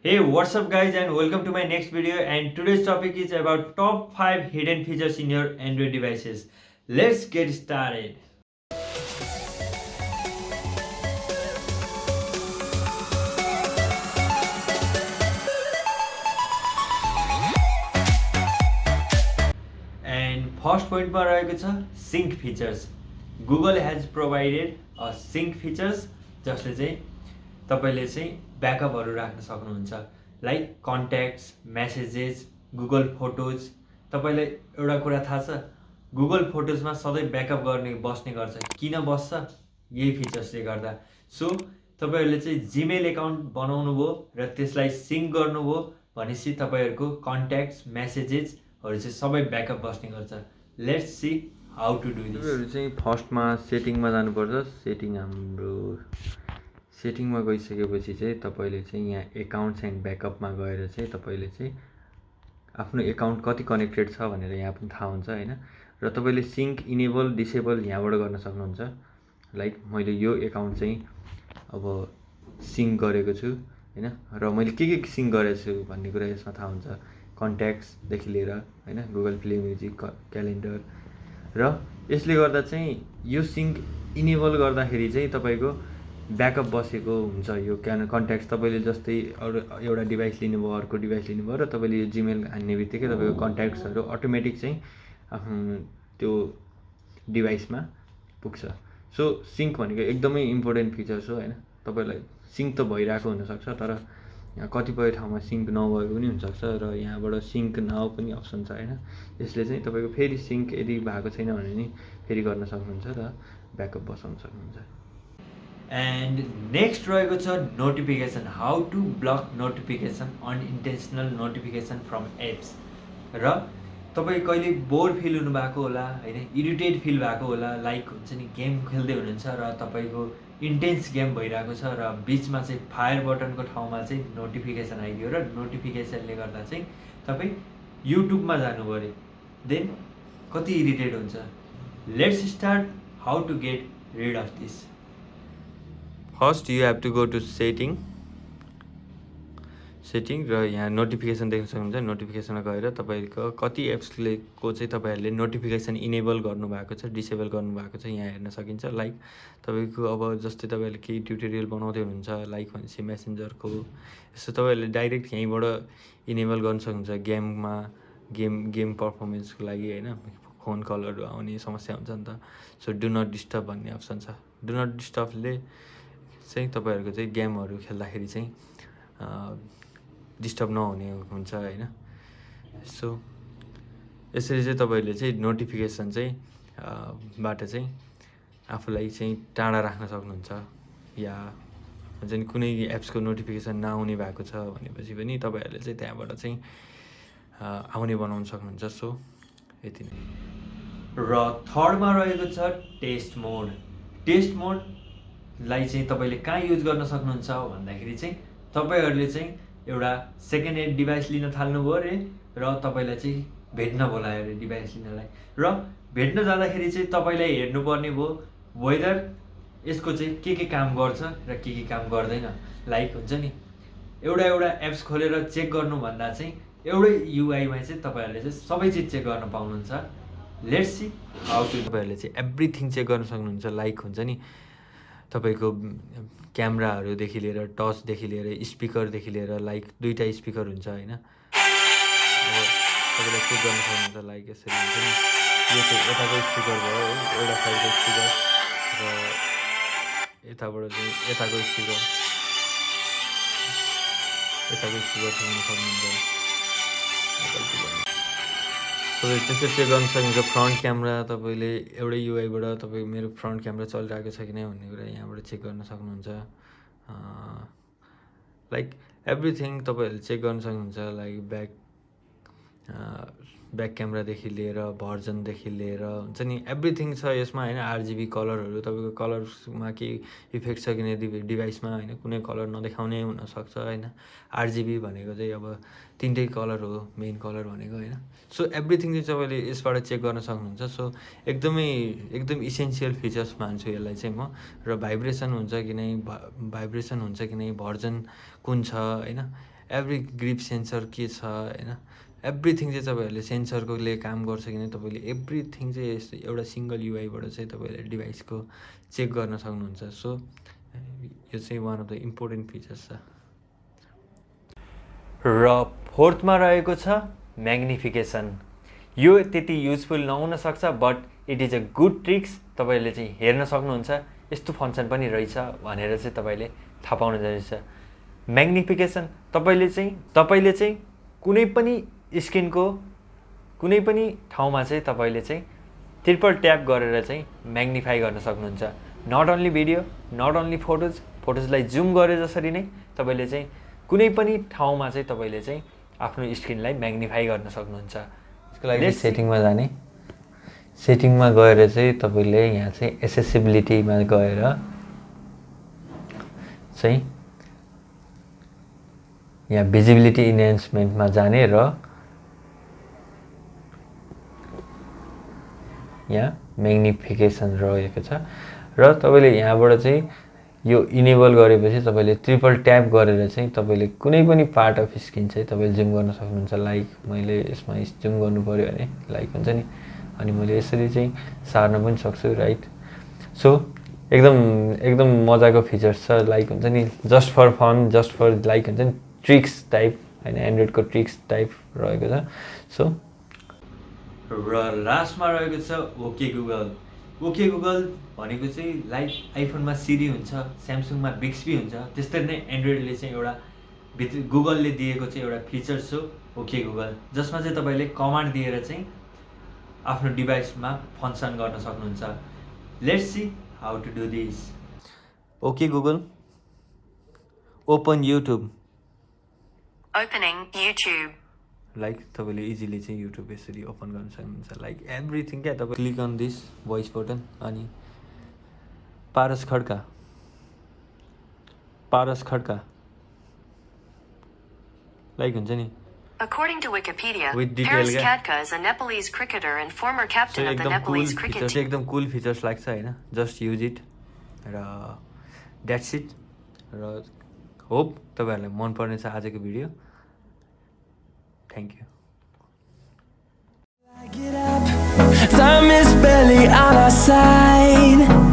Hey, what's up guys and welcome to my next video, and today's topic is about top 5 hidden features in your Android devices. Let's get started. And first point मा रहेको छ sync features. Google has provided a sync features जसले चाहिँ तपाईले चाहिँ ब्याकअपहरु राख्न सक्नुहुन्छ, like contacts, messages, Google photos. तपाईलाई एउटा कुरा थाहा छ, गुगल फोटोजमा सधैँ ब्याकअप गर्ने बस्ने गर्छ. किन बस्छ? यही फिचर्सले गर्दा. सो तपाईहरुले चाहिँ जीमेल अकाउन्ट बनाउनु भो र त्यसलाई सिंक गर्नुभयो भनेपछि तपाईहरुको कन्ट्याक्ट्स, मेसेजेसहरु चाहिँ सबै ब्याकअप बस्ने गर्छ. Let's see how to do this. तपाईहरु चाहिँ फर्स्टमा सेटिङमा जानुपर्छ. हाम्रो सेटिङमा गइसकेपछि चाहिँ तपाईले चाहिँ यहाँ एकाउन्ट्स एन्ड ब्याकअपमा गएर चाहिँ तपाईले चाहिँ आफ्नो एकाउन्ट कति कनेक्टेड छ भनेर यहाँ पनि थाहा हुन्छ हैन. र तपाईले सिंक इनेबल डिसेबल यहाँबाट गर्न सक्नुहुन्छ. लाइक मैले यो एकाउन्ट चाहिँ अब सिंक गरेको छु हैन, र मैले के सिंक गरेको छु भन्ने कुरा यसमा थाहा हुन्छ. कन्ट्याक्ट्स देखि लिएर हैन, गुगल प्ले म्युजिक, क्यालेन्डर. र यसले गर्दा चाहिँ यो सिंक इनेबल गर्दाखेरि चाहिँ तपाईको ब्याकअप बसेको हुन्छ. यो कन्ट्याक्ट्स तपाईले जस्तै एउटा डिभाइस लिनुभयो, अर्को डिभाइस लिनुभयो र तपाईले यो जीमेल हान्ने बित्तिकै तपाईको कन्ट्याक्ट्सहरु अटोमेटिक चाहिँ त्यो डिभाइसमा पुग्छ. सो सिंक भनेको एकदमै इम्पोर्टेन्ट फिचर्स हो हैन. तपाईलाई सिंक त भइरहेको हुन सक्छ, तर कतिपय ठाउँमा सिंक नभएको पनि हुनसक्छ र यहाँबाट सिंक नाउ पनि अप्सन छ हैन. यसले चाहिँ तपाईको फेरि सिंक यदि भएको छैन भने नि फेरि गर्न सक्नुहुन्छ र ब्याकअप बसाउन सक्नुहुन्छ. एन्ड नेक्स्ट रहेको छ notification. How to block notification, unintentional notification from apps. र तपाईँ कहिले बोर फिल हुनुभएको होला हैन, इरिटेट फिल भएको होला, लाइक हुन्छ नि गेम खेल्दै हुनुहुन्छ र तपाईको इन्टेन्स गेम भइरहेको छ र बिचमा चाहिँ फायर बटनको ठाउँमा चाहिँ नोटिफिकेसन आइदियो र नोटिफिकेसनले गर्दा चाहिँ तपाईँ युट्युबमा जानु पर्यो. देन कति इरिटेट हुन्छ. Let's start how to get rid of this. First you have to go to setting र यहाँ नोटिफिकेसन देख्न सक्नुहुन्छ. नोटिफिकेसनमा गएर तपाईँको कति एप्सले को चाहिँ तपाईँहरूले नोटिफिकेसन इनेबल गर्नुभएको छ, डिसेबल गर्नुभएको छ यहाँ हेर्न सकिन्छ. लाइक तपाईँको अब जस्तै तपाईँहरूले केही ट्युटोरियल बनाउँदै हुनुहुन्छ लाइक भनेपछि मेसेन्जरको, यस्तो तपाईँहरूले डाइरेक्ट यहीँबाट इनेबल गर्न सक्नुहुन्छ. गेम पर्फर्मेन्सको लागि होइन, फोन कलहरू आउने समस्या हुन्छ नि त. सो डु नट डिस्टर्ब भन्ने अप्सन छ. डु नट डिस्टर्बले चाहिँ तपाईँहरूको चाहिँ गेमहरू खेल्दाखेरि चाहिँ डिस्टर्ब नहुने हुन्छ हैन. सो यसरी चाहिँ तपाईले चाहिँ नोटिफिकेसन चाहिँ बाट चाहिँ आफूलाई चाहिँ टाढा राख्न सक्नुहुन्छ. या हुन्छ नि कुनै एप्सको नोटिफिकेसन नआउने भएको छ भनेपछि पनि तपाईहरुले चाहिँ त्यहाँबाट चाहिँ आउने बनाउन सक्नुहुन्छ. सो यति नै. र थर्डमा रहेको छ टेस्ट मोड. टेस्ट मोडलाई चाहिँ तपाईले कहाँ युज गर्न सक्नुहुन्छ भन्दाखेरि चाहिँ तपाईहरुले चाहिँ एउटा सेकेन्ड ह्यान्ड डिभाइस लिन थाल्नुभयो रे र तपाईलाई चाहिँ भेट्न बोलायो रे डिभाइस लिनलाई, र भेट्न जाँदाखेरि चाहिँ तपाईलाई हेर्नुपर्ने भयो वेदर यसको चाहिँ के काम गर्छ र के काम गर्दैन. लाइक हुन्छ नि एउटा एप्स खोलेर चेक गर्नुभन्दा चाहिँ एउटै युआईमा चाहिँ तपाईहरुले चाहिँ सबै चिज चेक गर्न पाउनुहुन्छ. Let's see how to. तपाईहरुले चाहिँ एभ्रिथिङ चेक गर्न सक्नुहुन्छ. लाइक हुन्छ नि तपाईको क्यामेराहरूदेखि लिएर, टचदेखि लिएर, स्पिकरदेखि लिएर, लाइक दुईटा स्पिकर हुन्छ हैन. अब तपाईले चेक गर्न सक्नुहुन्छ. लाइक यसरी हुन्छ नि, यो चाहिँ यताको स्पिकर भयो है, एउटा साइडको स्पिकर, र यताबाट चाहिँ यताको स्पिकर सुन्न सक्नुहुन्छ. तपाईँ त्यसरी चेक गर्न सक्नुहुन्छ. फ्रन्ट क्यामेरा तपाईँले एउटै युआईबाट तपाईँ मेरो फ्रन्ट क्यामेरा चलिरहेको छ कि नै भन्ने कुरा यहाँबाट चेक गर्न सक्नुहुन्छ. लाइक एभ्रिथिङ तपाईँहरूले चेक गर्न सक्नुहुन्छ. लाइक ब्याक क्यामेरादेखि लिएर, भर्जनदेखि लिएर हुन्छ नि एभ्रिथिङ छ यसमा हैन. आरजिबी कलरहरू, तपाईँको कलर्समा केही इफेक्ट छ कि नै डिभाइसमा हैन, कुनै कलर नदेखाउने हुनसक्छ हैन. आरजिबी भनेको चाहिँ अब तिनटै कलर हो, मेन कलर भनेको हैन. सो एभ्रिथिङ चाहिँ तपाईँले यसबाट चेक गर्न सक्नुहुन्छ. सो एकदम इसेन्सियल फिचर्स मान्छु यसलाई चाहिँ म. र भाइब्रेसन हुन्छ कि नै, भर्जन कुन छ हैन, एभ्री ग्रिप सेन्सर के छ होइन, एभ्रिथिङ चाहिँ तपाईँहरूले सेन्सरकोले काम गर्छ कि नै तपाईँले एभ्रिथिङ चाहिँ यस्तो एउटा सिङ्गल युआईबाट चाहिँ तपाईँहरूले डिभाइसको चेक गर्न सक्नुहुन्छ। सो यो चाहिँ one of the important features छ। र फोर्थमा रहेको छ म्याग्निफिकेसन। यो त्यति युजफुल नहुन सक्छ but it is a good tricks. तपाईँले चाहिँ हेर्न सक्नुहुन्छ यस्तो फङ्सन पनि रहेछ भनेर चाहिँ तपाईँले थाहा पाउनु जरुरी छ। म्याग्निफिकेसन तपाईँले चाहिँ कुनै पनि स्क्रिनको कुनै पनि ठाउँमा चाहिँ तपाईँले चाहिँ ट्रिपल ट्याप गरेर चाहिँ म्याग्निफाई गर्न सक्नुहुन्छ। Not only video, not only फोटोजलाई जुम गरे जसरी नै तपाईँले चाहिँ कुनै पनि ठाउँमा चाहिँ तपाईँले चाहिँ आफ्नो स्क्रिनलाई म्याग्निफाई गर्न सक्नुहुन्छ। यसको लागि सेटिङमा जाने, सेटिङमा गएर चाहिँ तपाईँले यहाँ चाहिँ एसेसिबिलिटीमा गएर चाहिँ यहाँ भिजिबिलिटी इन्हान्समेन्टमा जाने र यहाँ म्याग्निफिकेसन रहेको छ र तपाईँले यहाँबाट चाहिँ यो इनेबल गरेपछि तपाईँले ट्रिपल ट्याप गरेर चाहिँ तपाईँले कुनै पनि पार्ट अफ स्क्रिन चाहिँ तपाईँले जुम गर्न सक्नुहुन्छ। लाइक मैले यसमा जुम गर्नु पऱ्यो भने लाइक हुन्छ नि, अनि मैले यसरी चाहिँ सार्न पनि सक्छु, राइट। सो एकदम मजाको फिचर्स छ। लाइक हुन्छ नि just for fun, just for like हुन्छ नि ट्रिक्स टाइप होइन, एन्ड्रोइडको ट्रिक्स टाइप रहेको छ। सो र लास्टमा रहेको छ ओके गुगल। ओके गुगल भनेको चाहिँ लाइक आइफोनमा सिरी हुन्छ, स्यामसङमा बिक्सबी हुन्छ, त्यस्तै नै एन्ड्रोइडले चाहिँ एउटा गुगलले दिएको चाहिँ एउटा फिचर्स हो ओके गुगल, जसमा चाहिँ तपाईँले कमान्ड दिएर चाहिँ आफ्नो डिभाइसमा फङ्सन गर्न सक्नुहुन्छ। Let's see how to do this. Okay Google, open YouTube. Opening YouTube. Like तपाईँले इजिली चाहिँ युट्युब यसरी ओपन गर्न सक्नुहुन्छ। लाइक एभ्रिथिङ क्या, तपाईँ click on this voice button अनि पारस खड्का लाइक हुन्छ नि। According to Wikipedia, With detail, Paris yeah. Katka is a Nepalese cricketer and former captain of the Nepalese cricket team. एकदम कुल फिचर्स लाग्छ होइन, जस्ट युज इट र that's it. र hope तपाईँहरूलाई मन पर्नेछ आजको video. Thank you. Time is barely on our side.